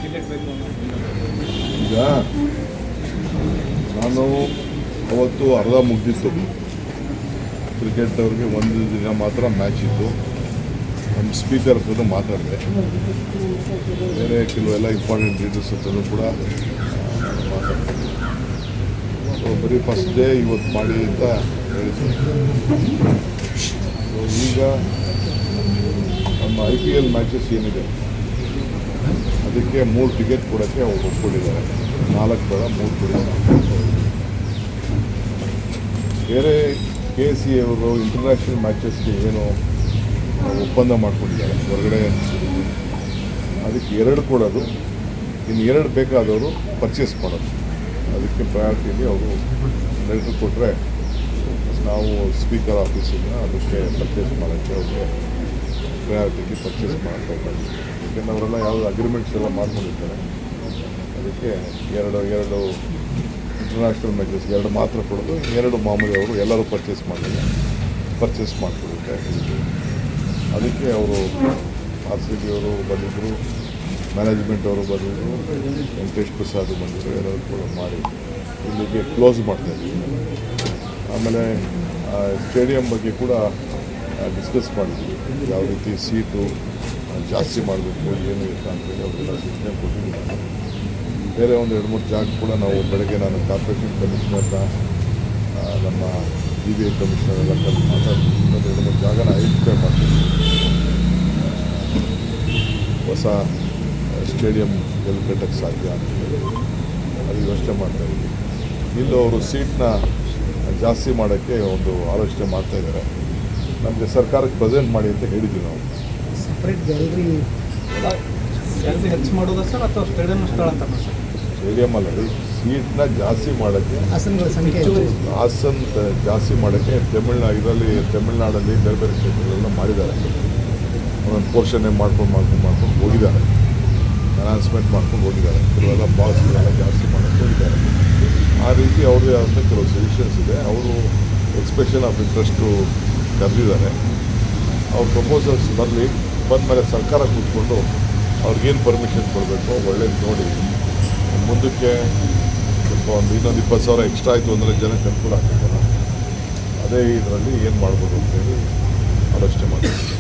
Ticket ಬೇಕು ಈಗ ನಾನು ಅವತ್ತು ಅರ್ಧ ಮುಗ್ದಿತ್ತು. ಕ್ರಿಕೆಟ್ ಅವ್ರಿಗೆ ಒಂದು ದಿನ ಮಾತ್ರ ಮ್ಯಾಚ್ ಇತ್ತು. ನಮ್ಮ ಸ್ಪೀಕರ್ ಹತ್ರ ಮಾತಾಡಿದೆ. ಬೇರೆ ಕೆಲವೆಲ್ಲ ಇಂಪಾರ್ಟೆಂಟ್ ಲೀಡರ್ಸ್ ಹತ್ರನೂ ಕೂಡ ಮಾತಾಡ್ತಾರೆ. ಸೊ ಬರೀ ಫಸ್ಟ್ ಡೇ ಇವತ್ತು ಮಾಡಿ ಅಂತ ಹೇಳಿದ್ರು. ಸೊ ಈಗ ನಮ್ಮ IPL ಮ್ಯಾಚಸ್ ಏನಿದೆ ಅದಕ್ಕೆ 3 ಟಿಕೆಟ್ ಕೊಡೋಕ್ಕೆ ಅವ್ರು ಒಪ್ಕೊಂಡಿದ್ದಾರೆ. 4 ಬೇಡ 3 ಕೊಡಿ. ಬೇರೆ KC ಅವರು ಇಂಟರ್ನ್ಯಾಷನಲ್ ಮ್ಯಾಚಸ್ಗೆ ಏನು ಒಪ್ಪಂದ ಮಾಡ್ಕೊಂಡಿದ್ದಾರೆ ಹೊರಗಡೆ, ಅದಕ್ಕೆ 2 ಕೊಡೋದು, ಇನ್ನು 2 ಬೇಕಾದವರು ಪರ್ಚೇಸ್ ಮಾಡೋದು. ಅದಕ್ಕೆ ಪ್ರಯಾರಿಟಿಯಲ್ಲಿ ಅವರು ಲೆಟ್ರ್ ಕೊಟ್ಟರೆ ನಾವು ಸ್ಪೀಕರ್ ಆಫೀಸಿಂದ ಅದಕ್ಕೆ ಪರ್ಚೇಸ್ ಮಾಡೋಕ್ಕೆ ಅವ್ರಿಗೆ ಪ್ರಯಾರಿಟಿಗೆ ಪರ್ಚೇಸ್ ಮಾಡಬೇಕಾಗುತ್ತೆ. ಯಾಕೆಂದರೆ ಅವರೆಲ್ಲ ಯಾವುದೋ ಅಗ್ರಿಮೆಂಟ್ಸ್ ಎಲ್ಲ ಮಾಡ್ಕೊಂಡಿರ್ತಾರೆ. ಅದಕ್ಕೆ ಎರಡು ಇಂಟರ್ನ್ಯಾಷನಲ್ ಮ್ಯಾಚಸ್ 2 ಮಾತ್ರ ಕೊಡೋದು, 2 ಮಾಮೂಲಿ ಅವರು ಎಲ್ಲರೂ ಪರ್ಚೇಸ್ ಮಾಡಿಕೊಡುತ್ತೆ. ಅದಕ್ಕೆ ಅವರು RCB ಅವರು ಬಂದಿದ್ದರು, ಮ್ಯಾನೇಜ್ಮೆಂಟ್ ಅವರು ಬಂದಿದ್ದರು, ವೆಂಕಟೇಶ್ ಪ್ರಸಾದ್ ಬಂದಿದ್ದರು. ಎಲ್ಲರೂ ಕೂಡ ಮಾಡಿ ಇಲ್ಲಿಗೆ ಕ್ಲೋಸ್ ಮಾಡ್ತಾಯಿದ್ವಿ. ಆಮೇಲೆ ಸ್ಟೇಡಿಯಂ ಬಗ್ಗೆ ಕೂಡ ಡಿಸ್ಕಸ್ ಮಾಡಿದ್ವಿ. ಯಾವ ರೀತಿ ಸೀಟು ಜಾಸ್ತಿ ಮಾಡಬೇಕು, ಏನು ಇಲ್ಲ ಅಂತೇಳಿ ಅವರೆಲ್ಲ ಸೂಚನೆ ಕೊಟ್ಟಿದ್ದೀನಿ. ಬೇರೆ ಒಂದು 2-3 ಜಾಗ ಕೂಡ ನಾವು ಬೆಳಗ್ಗೆ ನಾನು ಕಾರ್ಪೊರೇಷನ್ ಕಮಿಷನರ್ನ, ನಮ್ಮ DBI ಕಮಿಷನರ್ ಎಲ್ಲ ಕರೆದು ಮಾತಾಡ್ತೀವಿ. ಇನ್ನೊಂದು 2-3 ಜಾಗನ ಐಡೆಂಟಿಫೈ ಮಾಡ್ತೀವಿ. ಹೊಸ ಸ್ಟೇಡಿಯಂ ಎಲ್ಲಿ ಕಟ್ಟಕ್ಕೆ ಸಾಧ್ಯ ಅಂತೇಳಿ ಅದು ಯೋಚನೆ ಮಾಡ್ತಾಯಿದ್ವಿ. ಇಲ್ಲೂ ಅವರು ಸೀಟ್ನ ಜಾಸ್ತಿ ಮಾಡೋಕ್ಕೆ ಒಂದು ಆಲೋಚನೆ ಮಾಡ್ತಾಯಿದ್ದಾರೆ. ನಮಗೆ ಸರ್ಕಾರಕ್ಕೆ ಪ್ರೆಸೆಂಟ್ ಮಾಡಿ ಅಂತ ಹೇಳಿದ್ವಿ. ನಾವು ಸಪ್ರೇಟ್ ಗ್ಯಾಲರಿ ಹೆಚ್ಚು ಮಾಡೋದಾ ಸರ್ ಅಥವಾ ಸ್ಟೇಡಿಯಂ ಸ್ಥಳ ಅಂತ ಸರ್? ಸ್ಟೇಡಿಯಮಲ್ಲಿ ಸೀಟ್ನ ಜಾಸ್ತಿ ಮಾಡೋಕ್ಕೆ, ಆಸನಗಳ ಸಂಖ್ಯೆ ಜಾಸ್ತಿ ಮಾಡೋಕ್ಕೆ ತಮಿಳ್ನಾಡಲ್ಲಿ ಬೇರೆ ಬೇರೆ ಕ್ಷೇತ್ರಗಳೆಲ್ಲ ಮಾಡಿದ್ದಾರೆ. ಒಂದೊಂದು ಪೋರ್ಷನ್ನೇ ಮಾಡ್ಕೊಂಡು ಹೋಗಿದ್ದಾರೆ. ಅನೌನ್ಸ್ಮೆಂಟ್ ಮಾಡ್ಕೊಂಡು ಹೋಗಿದ್ದಾರೆ. ಕೆಲವೆಲ್ಲ ಬಾಸ್ಗಳೆಲ್ಲ ಜಾಸ್ತಿ ಮಾಡೋಕ್ಕೆ ಹೋಗಿದ್ದಾರೆ. ಆ ರೀತಿ ಅವ್ರದ್ದೇ ಆದಂಥ ಕೆಲವು ಸಜೆಷನ್ಸ್ ಇದೆ. ಅವರು ಎಕ್ಸ್ಪ್ರೆಷನ್ ಆಫ್ ಇಂಟ್ರೆಸ್ಟು ಕರೆದಿದ್ದಾರೆ. ಅವ್ರ ಪ್ರಪೋಸಲ್ಸ್ ಬಂದಮೇಲೆ ಸರ್ಕಾರ ಕೂತ್ಕೊಂಡು ಅವ್ರಿಗೇನು ಪರ್ಮಿಷನ್ ಕೊಡಬೇಕು ಒಳ್ಳೇದು ನೋಡಿ ಮುಂದಕ್ಕೆ ಸ್ವಲ್ಪ ಇನ್ನೊಂದು 20,000 ಎಕ್ಸ್ಟ್ರಾ ಆಯಿತು ಅಂದರೆ ಜನಕ್ಕೆ ಅನುಕೂಲ ಆಗ್ತದಲ್ಲ. ಅದೇ ಇದರಲ್ಲಿ ಏನು ಮಾಡ್ಬೋದು ಅಂತೇಳಿ ಆಲೋಚನೆ ಮಾಡ್ತೀವಿ.